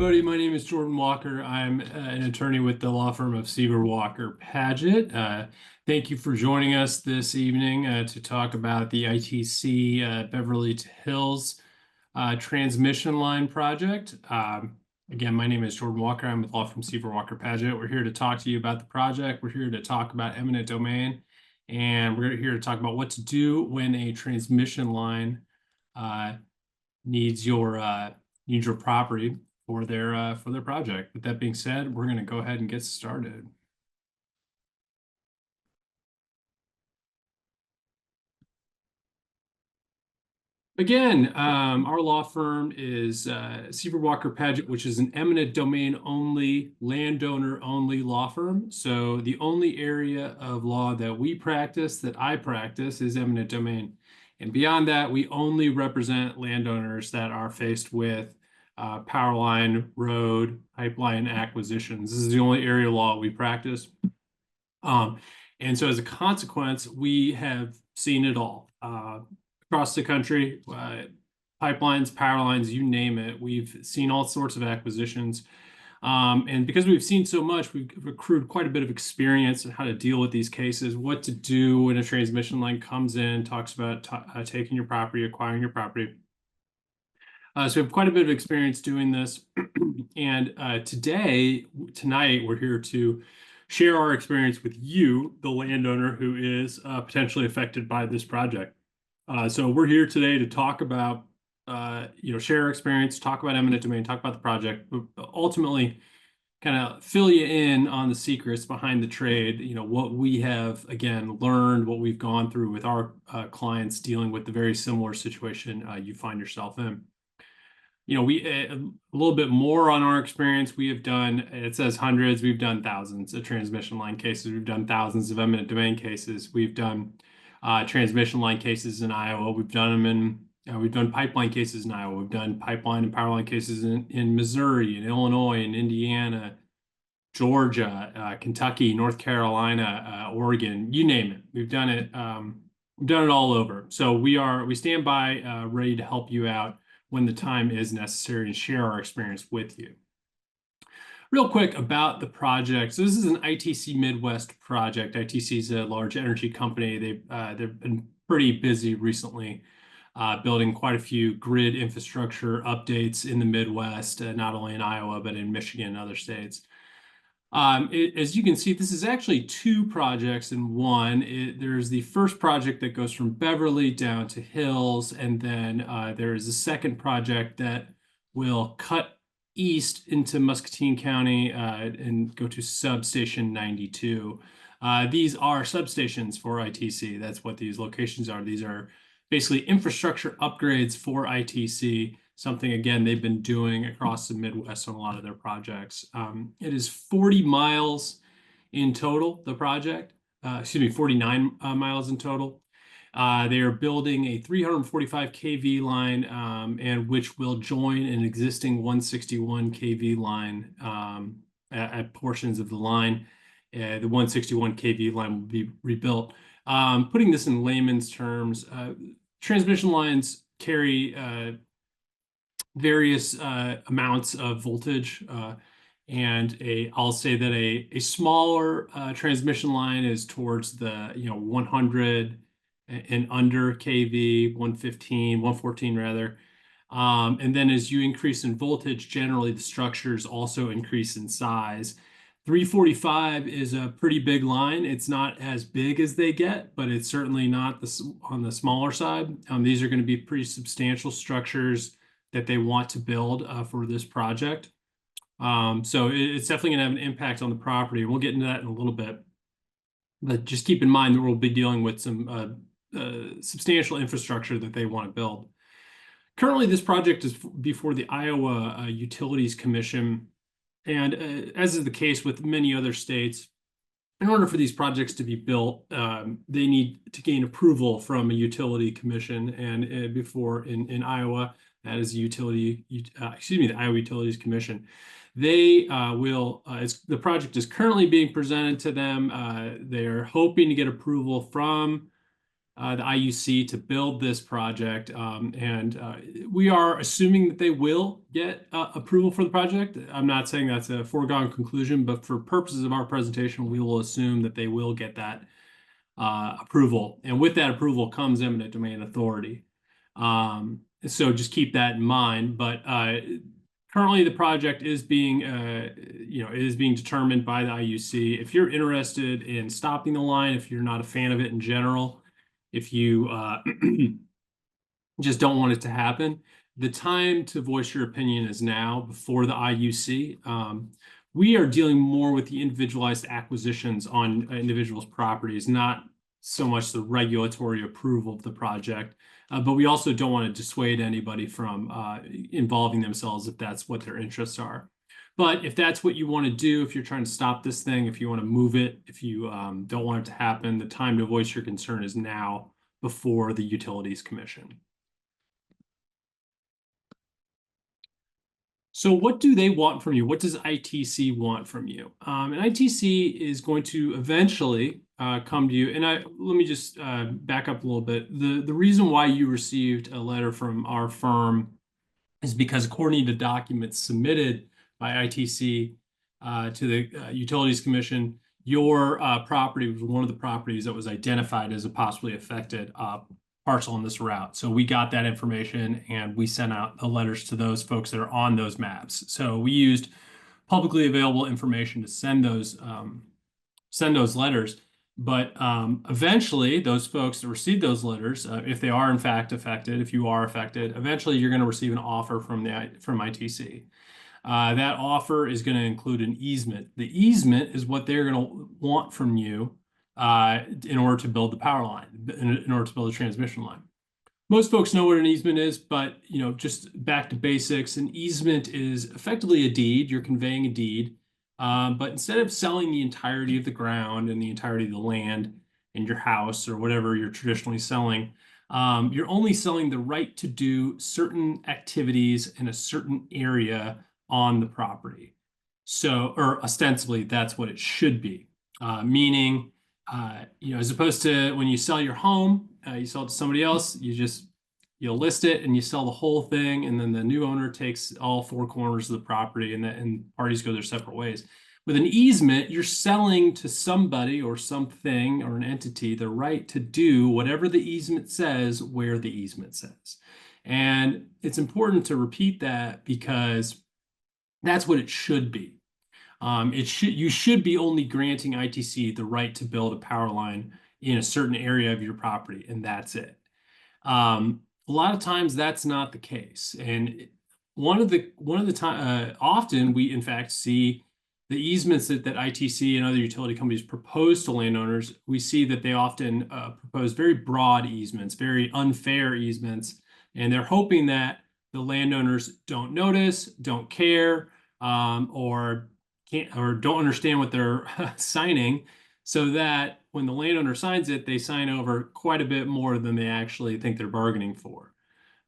everybody. My name is Jordan Walker. I'm an attorney with the law firm of Seaver Walker Paget. Thank you for joining us this evening to talk about the ITC Beverly-Hills transmission line project. Again, my name is Jordan Walker. I'm with law firm Seaver Walker Paget. We're here to talk to you about the project. We're here to talk about eminent domain, and we're here to talk about what to do when a transmission line needs your property for their project. With that being said, we're going to go ahead and get started. Again, our law firm is Seaver Walker Paget, which is an eminent domain only, landowner only law firm. So the only area of law that we practice, that I practice, is eminent domain. And beyond that, we only represent landowners that are faced with power line, road, pipeline acquisitions. This is the only area of law we practice. And so as a consequence, we have seen it all. Across the country, pipelines, power lines, you name it. We've seen all sorts of acquisitions. And because we've seen so much, we've accrued quite a bit of experience on how to deal with these cases, what to do when a transmission line comes in, talks about taking your property, acquiring your property. So we have quite a bit of experience doing this. And tonight, we're here to share our experience with you, the landowner who is potentially affected by this project. So we're here today to talk about, share our experience, talk about eminent domain, talk about the project, but ultimately kind of fill you in on the secrets behind the trade, what we have, again, learned, what we've gone through with our clients dealing with the very similar situation you find yourself in. We a little bit more on our experience. We have done, it says hundreds, we've done thousands of transmission line cases. We've done thousands of eminent domain cases. We've done transmission line cases in Iowa. We've done pipeline cases in Iowa. We've done pipeline and power line cases in Missouri, in Illinois, in Indiana, Georgia, Kentucky, North Carolina, Oregon, you name it. We've done it. We've done it all over. So we stand by ready to help you out when the time is necessary and share our experience with you. Real quick about the project. So this is an ITC Midwest project. ITC is a large energy company. They've been pretty busy recently building quite a few grid infrastructure updates in the Midwest, not only in Iowa, but in Michigan and other states. As you can see, this is actually two projects in one. There's the first project that goes from Beverly down to Hills, and then there is a second project that will cut east into Muscatine County and go to substation 92. These are substations for ITC. That's what these locations are. These are basically infrastructure upgrades for ITC, something, again, they've been doing across the Midwest on a lot of their projects. It is 40 miles in total, the project. 49 miles in total. They are building a 345 kV line, and which will join an existing 161 kV line at portions of the line. The 161 kV line will be rebuilt. Putting this in layman's terms, transmission lines carry various amounts of voltage, and I'll say that a smaller transmission line is towards the 100 and under kV, 115, 114 rather. And then as you increase in voltage, generally the structures also increase in size. 345 is a pretty big line. It's not as big as they get, but it's certainly not on the smaller side. These are going to be pretty substantial structures that they want to build for this project. So it's definitely going to have an impact on the property. We'll get into that in a little bit. But just keep in mind that we'll be dealing with some substantial infrastructure that they want to build. Currently, this project is before the Iowa Utilities Commission. And as is the case with many other states, in order for these projects to be built, they need to gain approval from a utility commission. And before in Iowa, that is the Iowa Utilities Commission. They the project is currently being presented to them. They're hoping to get approval from the IUC to build this project. We are assuming that they will get approval for the project. I'm not saying that's a foregone conclusion, but for purposes of our presentation, we will assume that they will get that approval. And with that approval comes eminent domain authority. So just keep that in mind. But currently, the project is being, is being determined by the IUC. If you're interested in stopping the line, if you're not a fan of it in general, if you just don't want it to happen, the time to voice your opinion is now before the IUC. We are dealing more with the individualized acquisitions on individuals' properties, not so much the regulatory approval of the project. But we also don't want to dissuade anybody from involving themselves if that's what their interests are. But if that's what you want to do, if you're trying to stop this thing, if you want to move it, if you don't want it to happen, the time to voice your concern is now before the Utilities Commission. So what do they want from you? What does ITC want from you? And ITC is going to eventually come to you. And let me just back up a little bit. The reason why you received a letter from our firm is because according to documents submitted by ITC to the Utilities Commission, your property was one of the properties that was identified as a possibly affected parcel on this route. So we got that information and we sent out the letters to those folks that are on those maps. So we used publicly available information to send those letters. But eventually, those folks that receive those letters, if they are in fact affected, if you are affected, eventually you're going to receive an offer from ITC. That offer is going to include an easement. The easement is what they're going to want from you in order to build the power line, in order to build a transmission line. Most folks know what an easement is, but just back to basics, an easement is effectively a deed. You're conveying a deed. But instead of selling the entirety of the ground and the entirety of the land in your house or whatever you're traditionally selling, you're only selling the right to do certain activities in a certain area on the property. So, or ostensibly, that's what it should be. Meaning, as opposed to when you sell your home, you sell it to somebody else, you'll list it and you sell the whole thing, and then the new owner takes all four corners of the property, and parties go their separate ways. With an easement, you're selling to somebody or something or an entity the right to do whatever the easement says, where the easement says. And it's important to repeat that because that's what it should be. You should be only granting ITC the right to build a power line in a certain area of your property, and that's it. A lot of times that's not the case, and one of the time often we in fact see the easements that ITC and other utility companies propose to landowners. We see that they often propose very broad easements, very unfair easements, and they're hoping that the landowners don't notice, don't care, or don't understand what they're signing, so that when the landowner signs it, they sign over quite a bit more than they actually think they're bargaining for.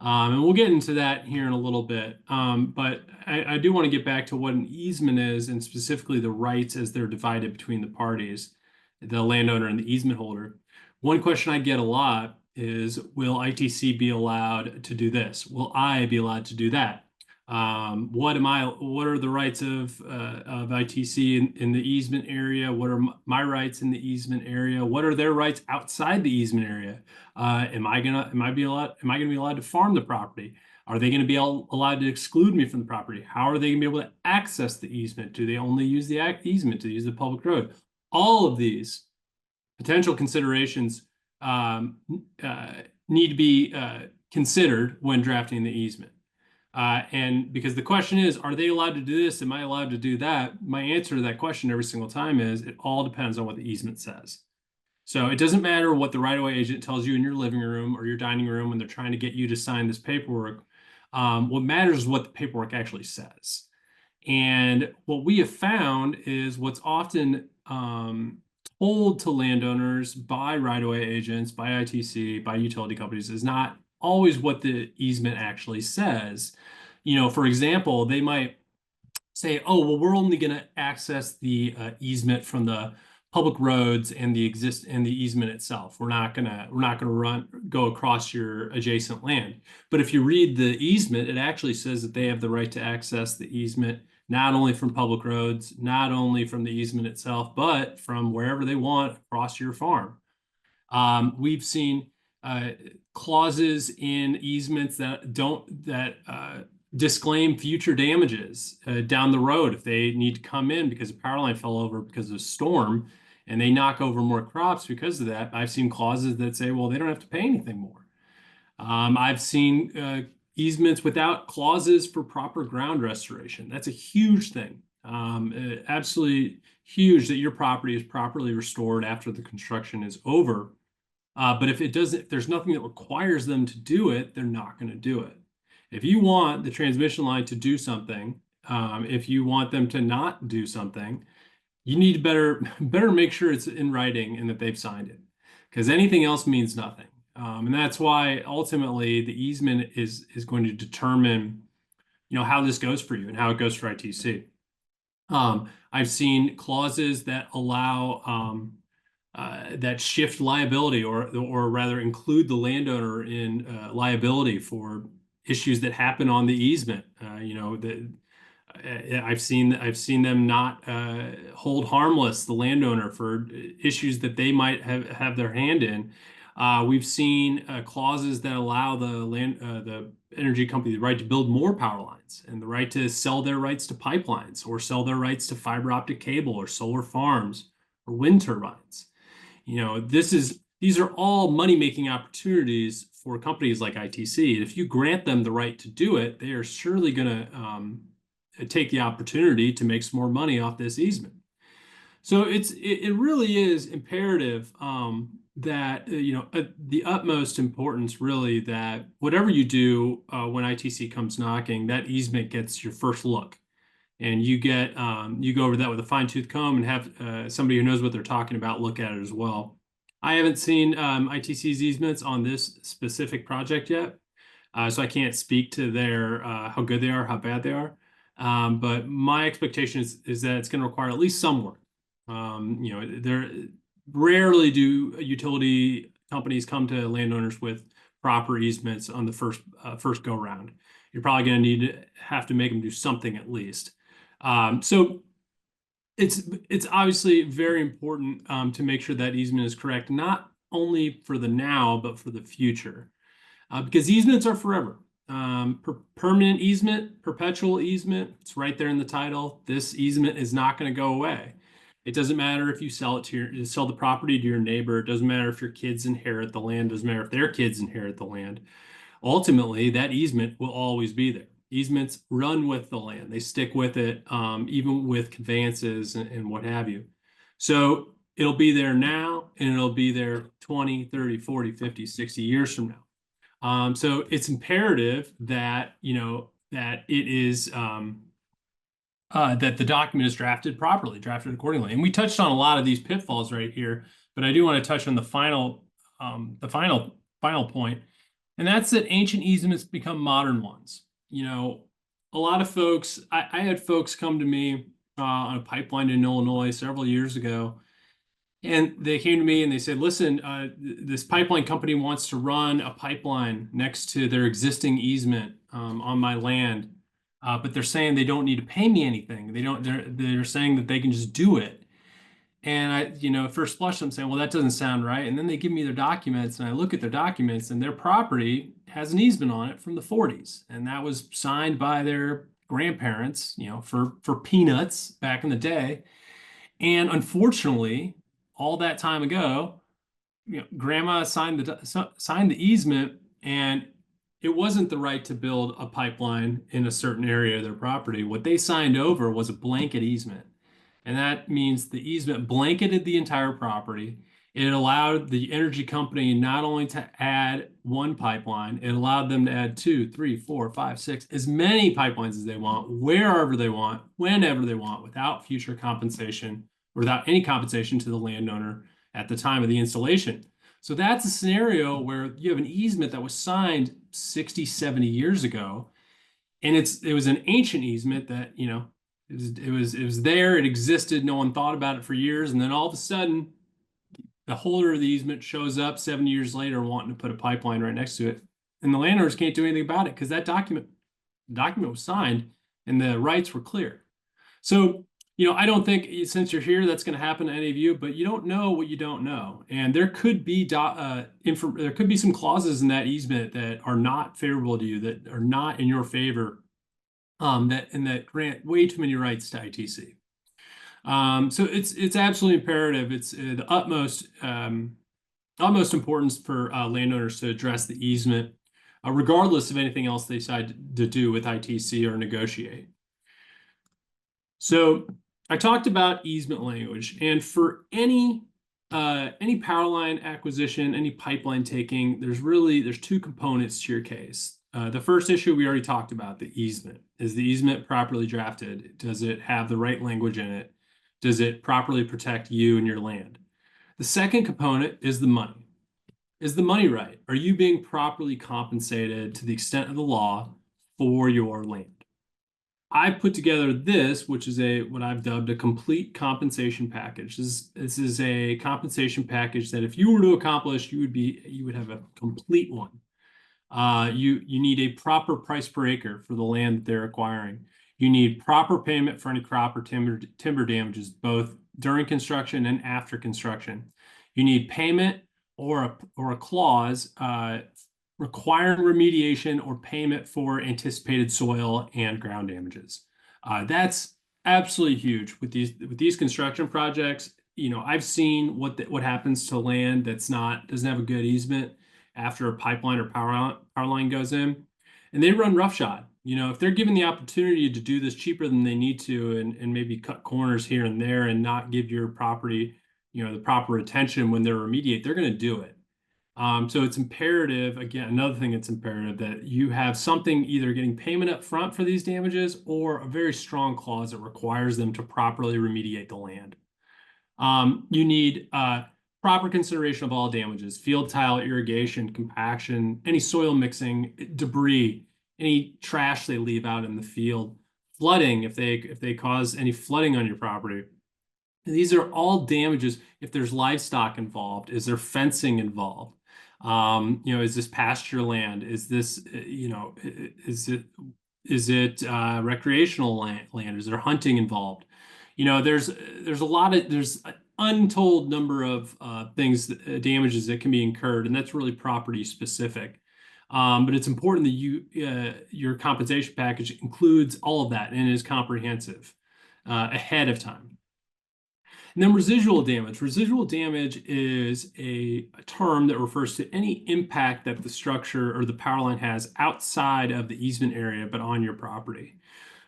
And we'll get into that here in a little bit. But I do want to get back to what an easement is, and specifically the rights as they're divided between the parties, the landowner and the easement holder. One question I get a lot is, will ITC be allowed to do this? Will I be allowed to do that? What are the rights of ITC in the easement area? What are my rights in the easement area? What are their rights outside the easement area? Am I gonna be allowed to farm the property? Are they going to be allowed to exclude me from the property? How are they going to be able to access the easement? Do they only use the easement to use the public road? All of these potential considerations need to be considered when drafting the easement. And because the question is, are they allowed to do this? Am I allowed to do that? My answer to that question every single time is, it all depends on what the easement says. So it doesn't matter what the right-of-way agent tells you in your living room or your dining room when they're trying to get you to sign this paperwork. What matters is what the paperwork actually says. And what we have found is what's often told to landowners by right-of-way agents, by ITC, by utility companies is not always what the easement actually says. For example, they might say, oh, well, we're only going to access the easement from the public roads and the easement itself. We're not gonna go across your adjacent land. But if you read the easement, it actually says that they have the right to access the easement not only from public roads, not only from the easement itself, but from wherever they want across your farm. We've seen uh, clauses in easements that disclaim future damages down the road if they need to come in because a power line fell over because of a storm and they knock over more crops because of that. I've seen clauses that say, well, they don't have to pay anything more. I've seen easements without clauses for proper ground restoration. That's a huge thing. Absolutely huge that your property is properly restored after the construction is over. But if there's nothing that requires them to do it, they're not going to do it. If you want the transmission line to do something, if you want them to not do something, you need to better make sure it's in writing and that they've signed it, because anything else means nothing. And that's why ultimately the easement is going to determine, how this goes for you and how it goes for ITC. I've seen clauses that allow that shift liability, or rather include the landowner in liability for issues that happen on the easement. I've seen them not hold harmless the landowner for issues that they might have their hand in. We've seen clauses that allow the energy company the right to build more power lines and the right to sell their rights to pipelines or sell their rights to fiber optic cable or solar farms or wind turbines. These are all money-making opportunities for companies like ITC. And if you grant them the right to do it, they are surely going to take the opportunity to make some more money off this easement. So it really is imperative that the utmost importance really that whatever you do when ITC comes knocking, that easement gets your first look. And you go over that with a fine-tooth comb and have somebody who knows what they're talking about look at it as well. I haven't seen ITC's easements on this specific project yet, so I can't speak to their how good they are, how bad they are. But my expectation is that it's going to require at least some work. There rarely do utility companies come to landowners with proper easements on the first go round. You're probably going to have to make them do something at least. So it's obviously very important to make sure that easement is correct, not only for the now, but for the future, because easements are forever. Permanent easement, perpetual easement, it's right there in the title. This easement is not going to go away. It doesn't matter if you sell the property to your neighbor. It doesn't matter if your kids inherit the land. It doesn't matter if their kids inherit the land. Ultimately, that easement will always be there. Easements run with the land. They stick with it, even with conveyances and what have you. So it'll be there now, and it'll be there 20, 30, 40, 50, 60 years from now. So it's imperative that, that it is, that the document is drafted properly, drafted accordingly. And we touched on a lot of these pitfalls right here, but I do want to touch on the final point. And that's that ancient easements become modern ones. A lot of folks, I had folks come to me on a pipeline in Illinois several years ago, and they came to me and they said, listen, this pipeline company wants to run a pipeline next to their existing easement on my land, but they're saying they don't need to pay me anything. They're saying that they can just do it. And at first blush, I'm saying, well, that doesn't sound right. And then they give me their documents and I look at their documents and their property has an easement on it from the 40s. And that was signed by their grandparents, for peanuts back in the day. And unfortunately, all that time ago, grandma signed the easement, and it wasn't the right to build a pipeline in a certain area of their property. What they signed over was a blanket easement. And that means the easement blanketed the entire property. It allowed the energy company not only to add one pipeline, it allowed them to add 2, 3, 4, 5, 6, as many pipelines as they want, wherever they want, whenever they want, without future compensation, or without any compensation to the landowner at the time of the installation. So that's a scenario where you have an easement that was signed 60, 70 years ago, and it was an ancient easement that, It was there, it existed, no one thought about it for years, and then all of a sudden, the holder of the easement shows up 7 years later wanting to put a pipeline right next to it. And the landowners can't do anything about it because that document was signed and the rights were clear. So, I don't think since you're here that's going to happen to any of you, but you don't know what you don't know. And there could be there could be some clauses in that easement that are not favorable to you, that are not in your favor, that grant way too many rights to ITC. So it's absolutely imperative. It's the utmost importance for landowners to address the easement, regardless of anything else they decide to do with ITC or negotiate. So I talked about easement language, and for any power line acquisition, any pipeline taking, there's two components to your case. The first issue we already talked about, the easement. Is the easement properly drafted? Does it have the right language in it? Does it properly protect you and your land? The second component is the money. Is the money right? Are you being properly compensated to the extent of the law for your land? I put together this, which is what I've dubbed a complete compensation package. This is a compensation package that if you were to accomplish, you would have a complete one. You need a proper price per acre for the land that they're acquiring. You need proper payment for any crop or timber damages, both during construction and after construction. You need payment or a clause requiring remediation or payment for anticipated soil and ground damages. That's absolutely huge with these construction projects. I've seen what happens to land doesn't have a good easement after a pipeline or power line goes in, and they run roughshod. If they're given the opportunity to do this cheaper than they need to, and maybe cut corners here and there and not give your property, the proper attention when they remediate, they're going to do it. So it's imperative, again, another thing that's imperative, that you have something either getting payment up front for these damages or a very strong clause that requires them to properly remediate the land. You need proper consideration of all damages: field tile, irrigation, compaction, any soil mixing, debris, any trash they leave out in the field, flooding if they cause any flooding on your property. And these are all damages. If there's livestock involved, is there fencing involved? Is this pasture land? Is this, is it recreational land? Is there hunting involved? There's an untold number of damages that can be incurred, and that's really property specific. But it's important that your compensation package includes all of that and is comprehensive ahead of time. And then residual damage. Residual damage is a term that refers to any impact that the structure or the power line has outside of the easement area, but on your property.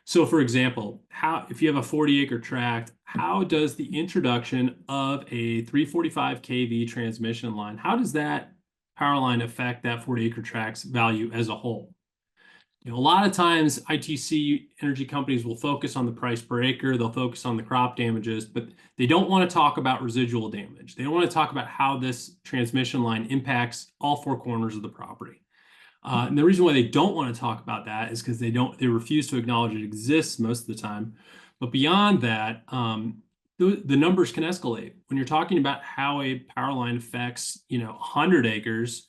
So for example, if you have a 40-acre tract, how does the introduction of a 345 kV transmission line, how does that power line affect that 40-acre tract's value as a whole? A lot of times ITC energy companies will focus on the price per acre, they'll focus on the crop damages, but they don't want to talk about residual damage. They don't want to talk about how this transmission line impacts all four corners of the property. And the reason why they don't want to talk about that is because they refuse to acknowledge it exists most of the time. But beyond that, the numbers can escalate. When you're talking about how a power line affects, 100 acres,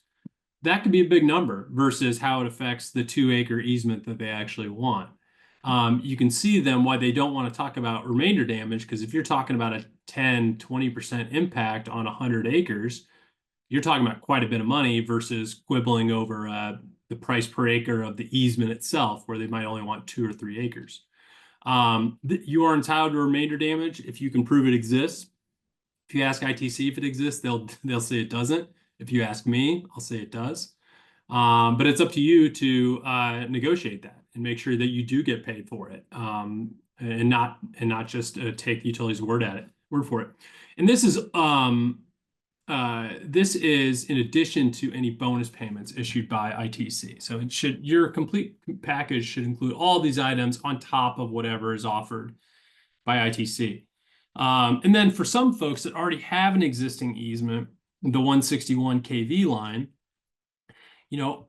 that could be a big number versus how it affects the 2-acre easement that they actually want. You can see then why they don't want to talk about remainder damage, because if you're talking about a 10, 20% impact on 100 acres, you're talking about quite a bit of money versus quibbling over the price per acre of the easement itself, where they might only want 2 or 3 acres. You are entitled to remainder damage if you can prove it exists. If you ask ITC if it exists, they'll say it doesn't. If you ask me, I'll say it does. But it's up to you to negotiate that and make sure that you do get paid for it, and not just take the utility's word for it. And this is in addition to any bonus payments issued by ITC. So your complete package should include all these items on top of whatever is offered by ITC. And then for some folks that already have an existing easement, the 161 kV line,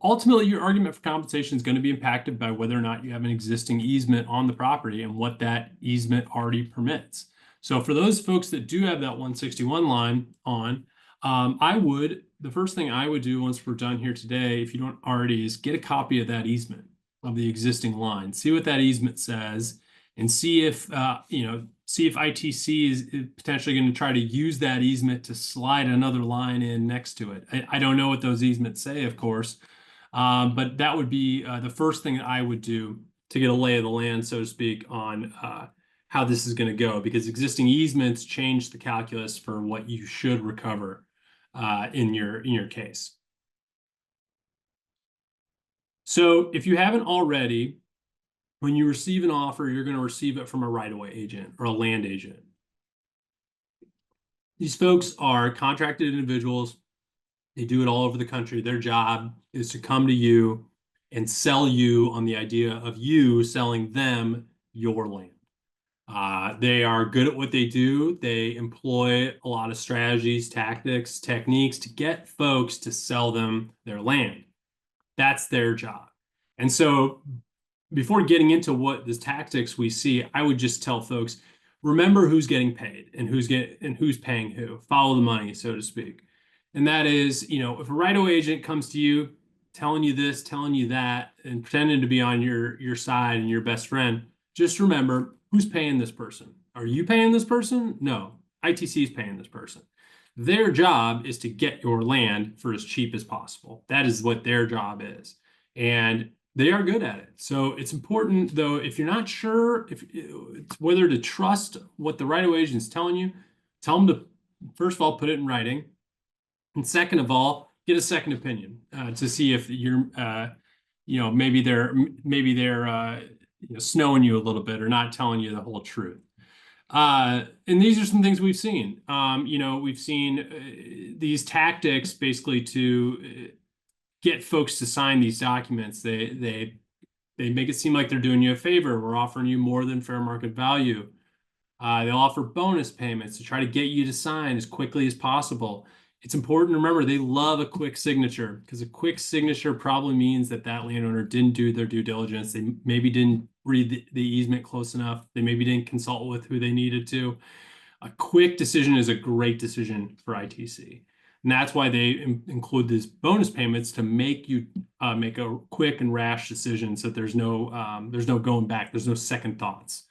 ultimately your argument for compensation is going to be impacted by whether or not you have an existing easement on the property and what that easement already permits. So for those folks that do have that 161 line on, the first thing I would do once we're done here today, if you don't already, is get a copy of that easement of the existing line, see what that easement says, and see if, see if ITC is potentially going to try to use that easement to slide another line in next to it. I don't know what those easements say, of course, but that would be the first thing that I would do to get a lay of the land, so to speak, on how this is going to go, because existing easements change the calculus for what you should recover in your case. So if you haven't already, when you receive an offer, you're going to receive it from a right-of-way agent or a land agent. These folks are contracted individuals. They do it all over the country. Their job is to come to you and sell you on the idea of you selling them your land. They are good at what they do. They employ a lot of strategies, tactics, techniques to get folks to sell them their land. That's their job. And so before getting into what the tactics we see, I would just tell folks, remember who's getting paid and who's paying who. Follow the money, so to speak. And that is, if a right-of-way agent comes to you telling you this, telling you that, and pretending to be on your side and your best friend, just remember who's paying this person. Are you paying this person? No, ITC is paying this person. Their job is to get your land for as cheap as possible. That is what their job is. And they are good at it. So it's important, though, if you're not sure whether to trust what the right-of-way agent is telling you, tell them to, first of all, put it in writing. And second of all, get a second opinion to see if you're, maybe they're snowing you a little bit or not telling you the whole truth. And these are some things we've seen. We've seen these tactics basically to get folks to sign these documents. They make it seem like they're doing you a favor. We're offering you more than fair market value. They'll offer bonus payments to try to get you to sign as quickly as possible. It's important to remember they love a quick signature, because a quick signature probably means that landowner didn't do their due diligence. They maybe didn't read the easement close enough. They maybe didn't consult with who they needed to. A quick decision is a great decision for ITC. And that's why they include these bonus payments to make you make a quick and rash decision, so that there's no going back. There's no second thoughts.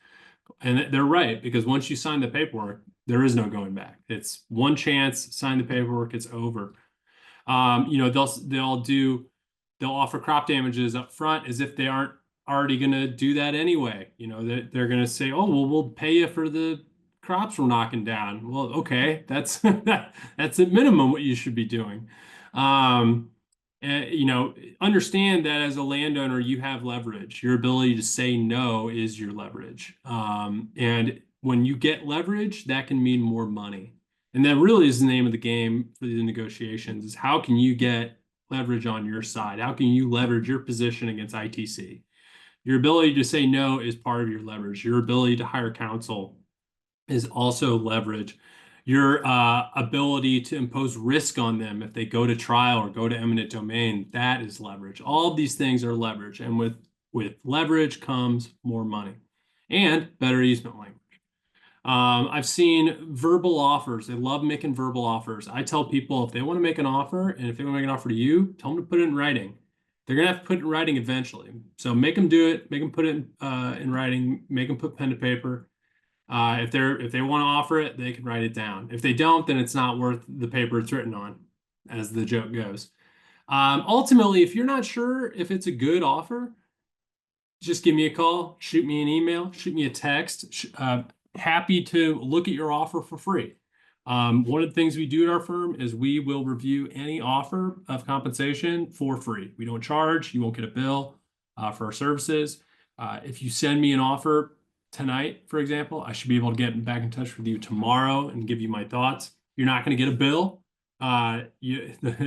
And they're right, because once you sign the paperwork, there is no going back. It's one chance, sign the paperwork, it's over. They'll offer crop damages up front as if they aren't already going to do that anyway. They're going to say, oh, well, we'll pay you for the crops we're knocking down. Well, okay, that's that's at minimum what you should be doing. Understand that as a landowner, you have leverage. Your ability to say no is your leverage. And when you get leverage, that can mean more money. And that really is the name of the game for the negotiations, is how can you get leverage on your side? How can you leverage your position against ITC? Your ability to say no is part of your leverage. Your ability to hire counsel is also leverage. Your ability to impose risk on them if they go to trial or go to eminent domain, that is leverage. All of these things are leverage. And with leverage comes more money and better easement language. I've seen verbal offers. They love making verbal offers. I tell people, if they want to make an offer, and if they want to make an offer to you, tell them to put it in writing. They're going to have to put it in writing eventually. So make them do it. Make them put it in writing. Make them put pen to paper. If they want to offer it, they can write it down. If they don't, then it's not worth the paper it's written on, as the joke goes. Ultimately, if you're not sure if it's a good offer, just give me a call, shoot me an email, shoot me a text. Happy to look at your offer for free. One of the things we do at our firm is we will review any offer of compensation for free. We don't charge. You won't get a bill for our services. If you send me an offer tonight, for example, I should be able to get back in touch with you tomorrow and give you my thoughts. You're not going to get a bill.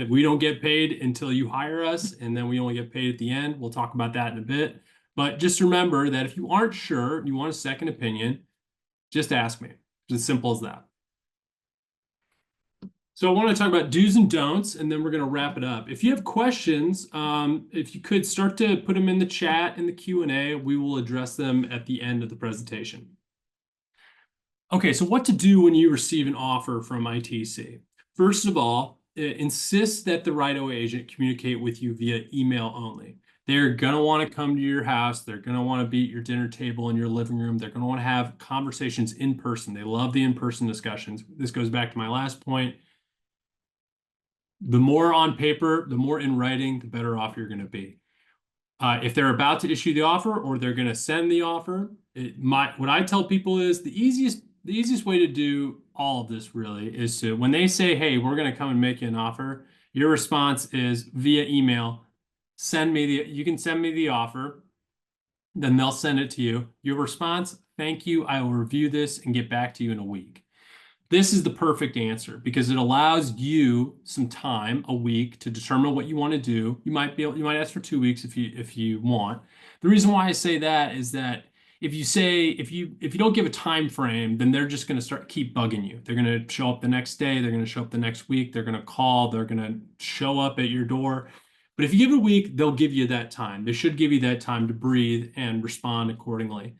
We don't get paid until you hire us, and then we only get paid at the end. We'll talk about that in a bit. But just remember that if you aren't sure, you want a second opinion, just ask me. It's as simple as that. So I want to talk about do's and don'ts, and then we're going to wrap it up. If you have questions, if you could start to put them in the chat in the Q&A, we will address them at the end of the presentation. Okay, so what to do when you receive an offer from ITC? First of all, insist that the right-of-way agent communicate with you via email only. They're going to want to come to your house. They're going to want to be at your dinner table in your living room. They're going to want to have conversations in person. They love the in-person discussions. This goes back to my last point. The more on paper, the more in writing, the better off you're going to be. If they're about to issue the offer or they're going to send the offer, what I tell people is the easiest way to do all of this really is to, when they say, hey, we're going to come and make you an offer, your response is via email, you can send me the offer, then they'll send it to you. Your response, thank you, I will review this and get back to you in a week. This is the perfect answer because it allows you some time, a week, to determine what you want to do. You might ask for 2 weeks if you want. The reason why I say that is that if you don't give a time frame, then they're just going to keep bugging you. They're going to show up the next day, they're going to show up the next week, they're going to call, they're going to show up at your door. But if you give it a week, they'll give you that time. They should give you that time to breathe and respond accordingly.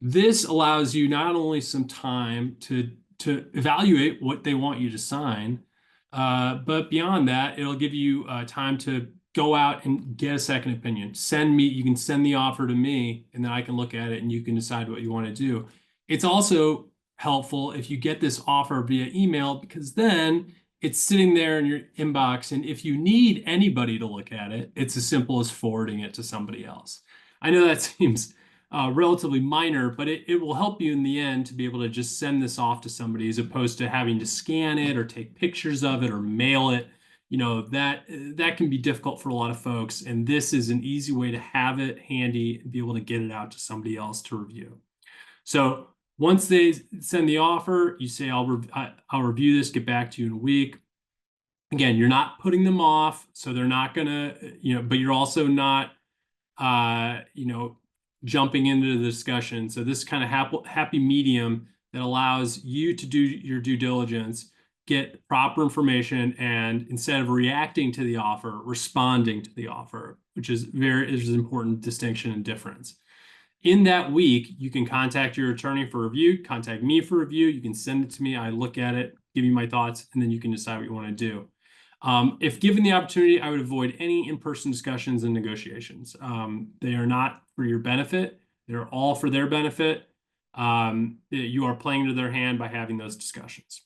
This allows you not only some time to evaluate what they want you to sign, but beyond that, it'll give you time to go out and get a second opinion. You can send the offer to me, and then I can look at it and you can decide what you want to do. It's also helpful if you get this offer via email because then it's sitting there in your inbox, and if you need anybody to look at it, it's as simple as forwarding it to somebody else. I know that seems relatively minor, but it will help you in the end to be able to just send this off to somebody as opposed to having to scan it or take pictures of it or mail it. You know, that can be difficult for a lot of folks, and this is an easy way to have it handy and be able to get it out to somebody else to review. So once they send the offer, you say, I'll review this, get back to you in a week. Again, you're not putting them off, so they're not gonna, but you're also not, jumping into the discussion. So this kind of happy medium that allows you to do your due diligence, get proper information, and instead of reacting to the offer, responding to the offer, which is an important distinction and difference. In that week, you can contact your attorney for review, contact me for review. You can send it to me. I look at it, give you my thoughts, and then you can decide what you want to do. If given the opportunity, I would avoid any in-person discussions and negotiations. They are not for your benefit. They're all for their benefit. You are playing into their hand by having those discussions.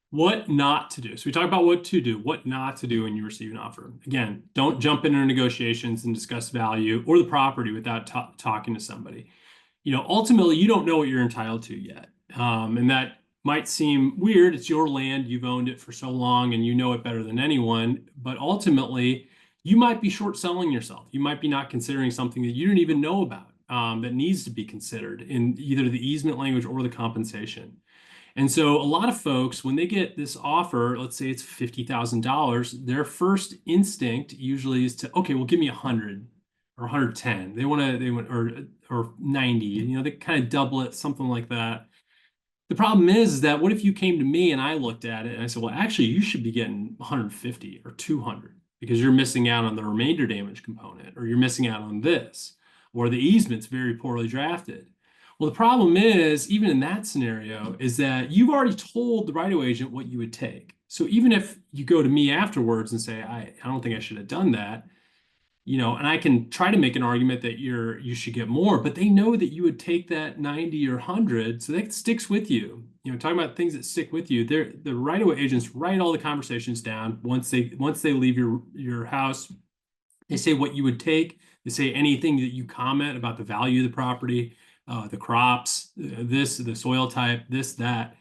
What not to do. So we talked about what to do, what not to do when you receive an offer. Again, don't jump into negotiations and discuss value or the property without talking to somebody. Ultimately, you don't know what you're entitled to yet. And that might seem weird. It's your land. You've owned it for so long and you know it better than anyone. But ultimately, you might be short selling yourself. You might be not considering something that you didn't even know about that needs to be considered in either the easement language or the compensation. And so a lot of folks, when they get this offer, let's say it's $50,000, their first instinct usually is to, okay, well, give me 100 or 110. They want or 90, they kind of double it, something like that. The problem is that what if you came to me and I looked at it and I said, well, actually, you should be getting 150 or 200 because you're missing out on the remainder damage component, or you're missing out on this, or the easement's very poorly drafted. Well, the problem is, even in that scenario, is that you've already told the right-of-way agent what you would take. So even if you go to me afterwards and say, I don't think I should have done that, and I can try to make an argument that you should get more, but they know that you would take that 90 or 100, so that sticks with you. Talking about things that stick with you, the right-of-way agents write all the conversations down. Once they leave your house, they say what you would take. They say anything that you comment about the value of the property, the crops, the soil type, this, that.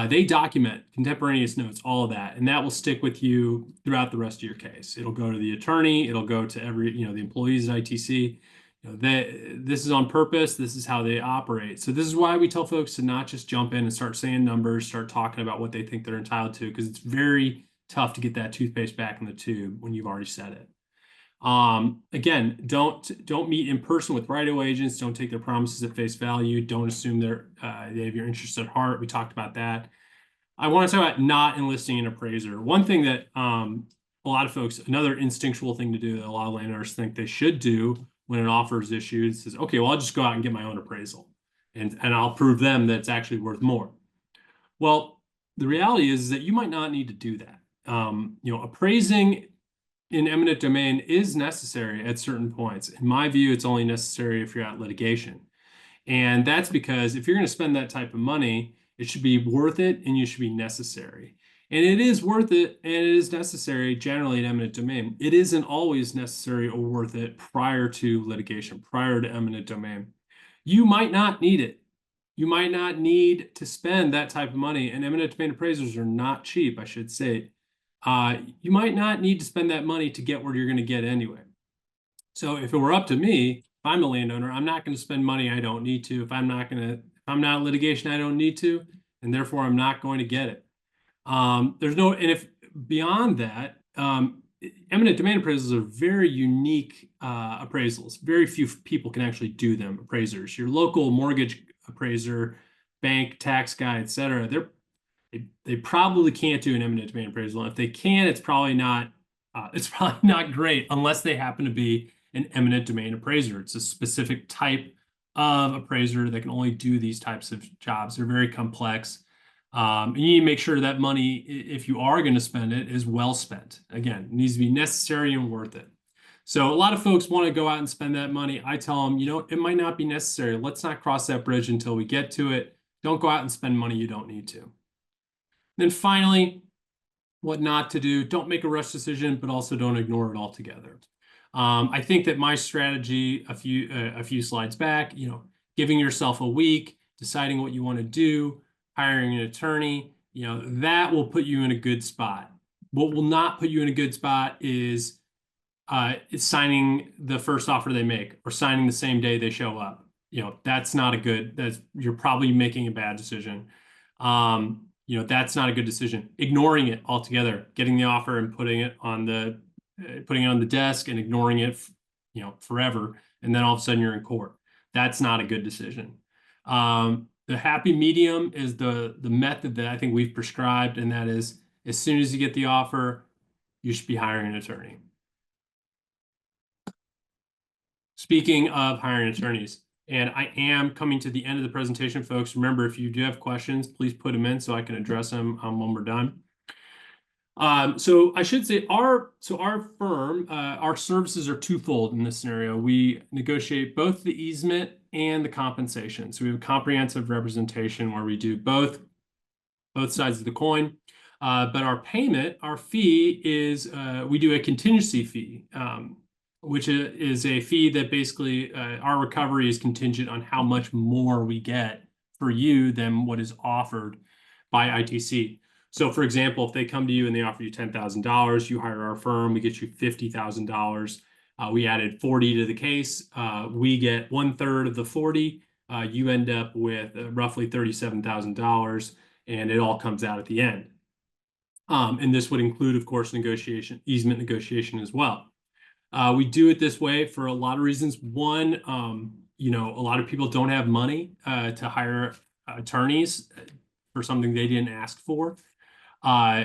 They document contemporaneous notes, all of that, and that will stick with you throughout the rest of your case. It'll go to the attorney. It'll go to the employees at ITC. This is on purpose. This is how they operate. So this is why we tell folks to not just jump in and start saying numbers, start talking about what they think they're entitled to, because it's very tough to get that toothpaste back in the tube when you've already said it. Again, don't meet in person with right-of-way agents. Don't take their promises at face value. Don't assume they have your interests at heart. We talked about that. I want to talk about not enlisting an appraiser. One thing that a lot of folks, another instinctual thing to do that a lot of landowners think they should do when an offer is issued is, okay, well, I'll just go out and get my own appraisal and I'll prove them that it's actually worth more. Well, the reality is that you might not need to do that. Appraising in eminent domain is necessary at certain points. In my view, it's only necessary if you're at litigation. And that's because if you're going to spend that type of money, it should be worth it and you should be necessary. And it is worth it and it is necessary generally in eminent domain. It isn't always necessary or worth it prior to litigation, prior to eminent domain. You might not need it. You might not need to spend that type of money, and eminent domain appraisers are not cheap, I should say. You might not need to spend that money to get where you're going to get anyway. So if it were up to me, if I'm a landowner, I'm not going to spend money I don't need to. If I'm not in litigation, I don't need to, and therefore I'm not going to get it. And if beyond that, eminent domain appraisals are very unique appraisals. Very few people can actually do them, appraisers. Your local mortgage appraiser, bank, tax guy, etc. They probably can't do an eminent domain appraisal. If they can, it's probably not great unless they happen to be an eminent domain appraiser. It's a specific type of appraiser that can only do these types of jobs. They're very complex. And you need to make sure that money, if you are going to spend it, is well spent. Again, it needs to be necessary and worth it. So a lot of folks want to go out and spend that money. I tell them, it might not be necessary. Let's not cross that bridge until we get to it. Don't go out and spend money you don't need to. Then finally, what not to do. Don't make a rush decision, but also don't ignore it altogether. I think that my strategy a few slides back, giving yourself a week, deciding what you want to do, hiring an attorney, that will put you in a good spot. What will not put you in a good spot is signing the first offer they make or signing the same day they show up. That's not a good, you're probably making a bad decision. That's not a good decision. Ignoring it altogether, getting the offer and putting it on the desk and ignoring it, forever. And then all of a sudden you're in court. That's not a good decision. The happy medium is the method that I think we've prescribed. And that is, as soon as you get the offer, you should be hiring an attorney. Speaking of hiring attorneys, and I am coming to the end of the presentation, folks. Remember, if you do have questions, please put them in so I can address them when we're done. So I should say our firm, our services are twofold in this scenario. We negotiate both the easement and the compensation. So we have a comprehensive representation where we do both sides of the coin. But our fee is, we do a contingency fee, which is a fee that basically our recovery is contingent on how much more we get for you than what is offered by ITC. So for example, if they come to you and they offer you $10,000, you hire our firm, we get you $50,000. We added 40 to the case. We get 1/3 of the 40. You end up with roughly $37,000, and it all comes out at the end. And this would include, of course, easement negotiation as well. We do it this way for a lot of reasons. One, a lot of people don't have money to hire attorneys for something they didn't ask for.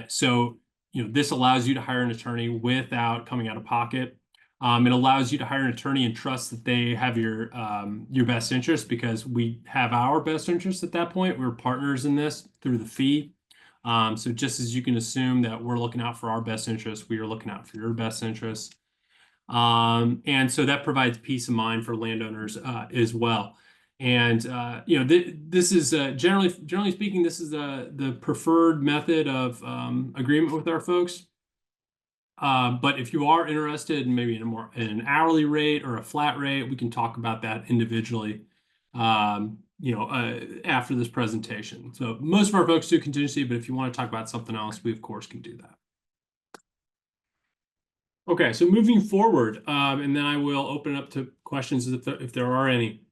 So this allows you to hire an attorney without coming out of pocket. It allows you to hire an attorney and trust that they have your best interest, because we have our best interest at that point. We're partners in this through the fee. So just as you can assume that we're looking out for our best interest, we are looking out for your best interest. And so that provides peace of mind for landowners as well. And this is generally speaking, this is the preferred method of agreement with our folks. But if you are interested in maybe in an hourly rate or a flat rate, we can talk about that individually. After this presentation. So most of our folks do contingency, but if you want to talk about something else, we of course can do that. Okay, so moving forward, and then I will open up to questions if there are any.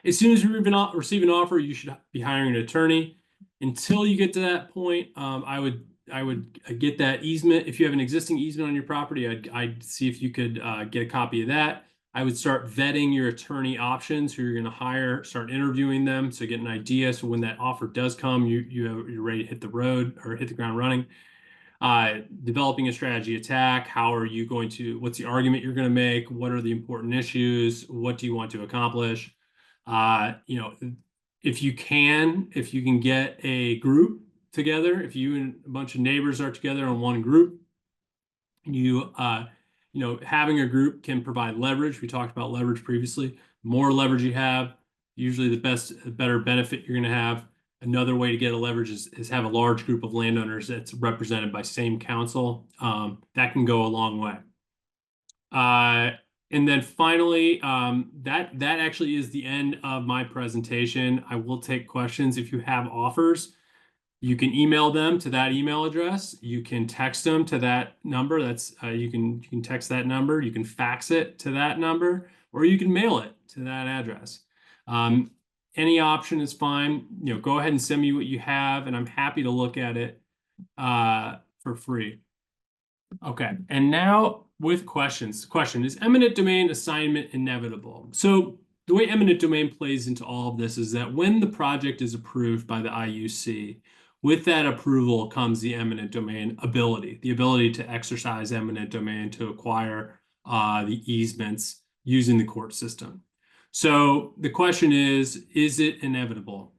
As soon as you receive an offer, you should be hiring an attorney. Until you get to that point, I would get that easement. If you have an existing easement on your property, I'd see if you could get a copy of that. I would start vetting your attorney options, who you're going to hire, start interviewing them, so get an idea. So when that offer does come, you're ready to hit the road or hit the ground running. Developing a strategy attack. How are you going to, what's the argument you're going to make? What are the important issues? What do you want to accomplish? If you can get a group together, if you and a bunch of neighbors are together on one group, having a group can provide leverage. We talked about leverage previously. More leverage you have, usually the better benefit you're going to have. Another way to get a leverage is have a large group of landowners that's represented by same council. That can go a long way. And then finally, that actually is the end of my presentation. I will take questions if you have offers. You can email them to that email address. You can text them to that number. That's you can text that number. You can fax it to that number, or you can mail it to that address. Any option is fine. Go ahead and send me what you have, and I'm happy to look at it for free. Okay, and now with questions. Question, is eminent domain assignment inevitable? So the way eminent domain plays into all of this is that when the project is approved by the IUC, with that approval comes the eminent domain ability, the ability to exercise eminent domain to acquire the easements using the court system. So the question is it inevitable?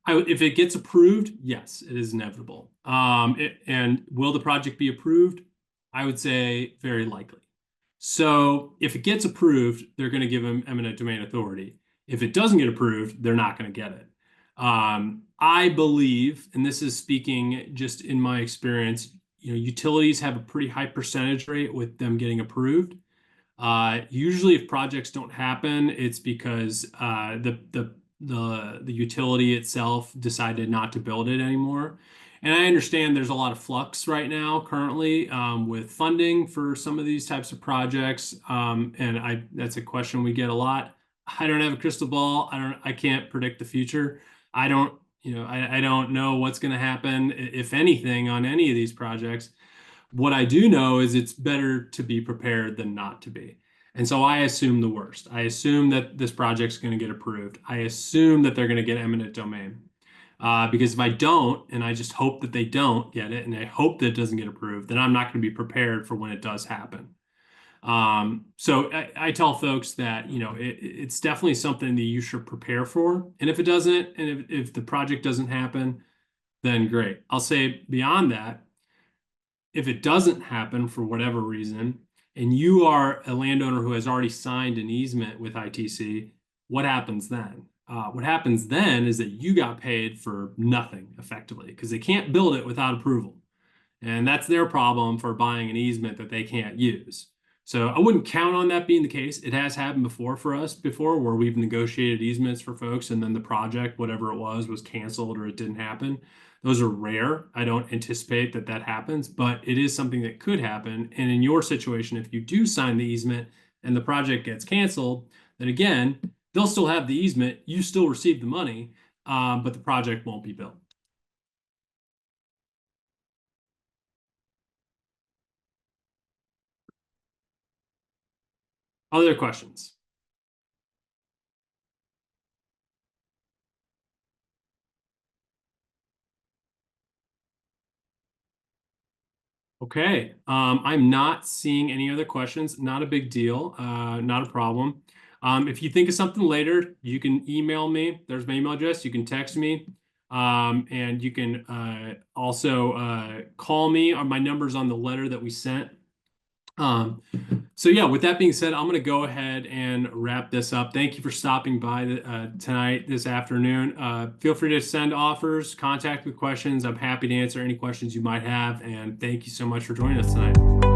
If it gets approved, yes, it is inevitable. And will the project be approved? I would say very likely. So if it gets approved, they're going to give them eminent domain authority. If it doesn't get approved, they're not going to get it. I believe, and this is speaking just in my experience, utilities have a pretty high percentage rate with them getting approved. Usually if projects don't happen, it's because the utility itself decided not to build it anymore. And I understand there's a lot of flux right now currently with funding for some of these types of projects. And that's a question we get a lot. I don't have a crystal ball. I can't predict the future. I don't know what's going to happen, if anything, on any of these projects. What I do know is it's better to be prepared than not to be. And so I assume the worst. I assume that this project's going to get approved. I assume that they're going to get eminent domain. Because if I don't, and I just hope that they don't get it, and I hope that it doesn't get approved, then I'm not going to be prepared for when it does happen. So I tell folks that, it's definitely something that you should prepare for. And if it doesn't, and if the project doesn't happen, then great. I'll say beyond that, if it doesn't happen for whatever reason, and you are a landowner who has already signed an easement with ITC, what happens then? What happens then is that you got paid for nothing, effectively, because they can't build it without approval. And that's their problem for buying an easement that they can't use. So I wouldn't count on that being the case. It has happened before for us where we've negotiated easements for folks and then the project, whatever it was canceled or it didn't happen. Those are rare. I don't anticipate that happens, but it is something that could happen. And in your situation, if you do sign the easement and the project gets canceled, then again, they'll still have the easement. You still receive the money, but the project won't be built. Other questions? Okay, I'm not seeing any other questions. Not a big deal, not a problem. If you think of something later, you can email me. There's my email address. You can text me, and you can also call me. My number's on the letter that we sent. So yeah, with that being said, I'm going to go ahead and wrap this up. Thank you for stopping by tonight, this afternoon. Feel free to send offers, contact with questions. I'm happy to answer any questions you might have. And thank you so much for joining us tonight.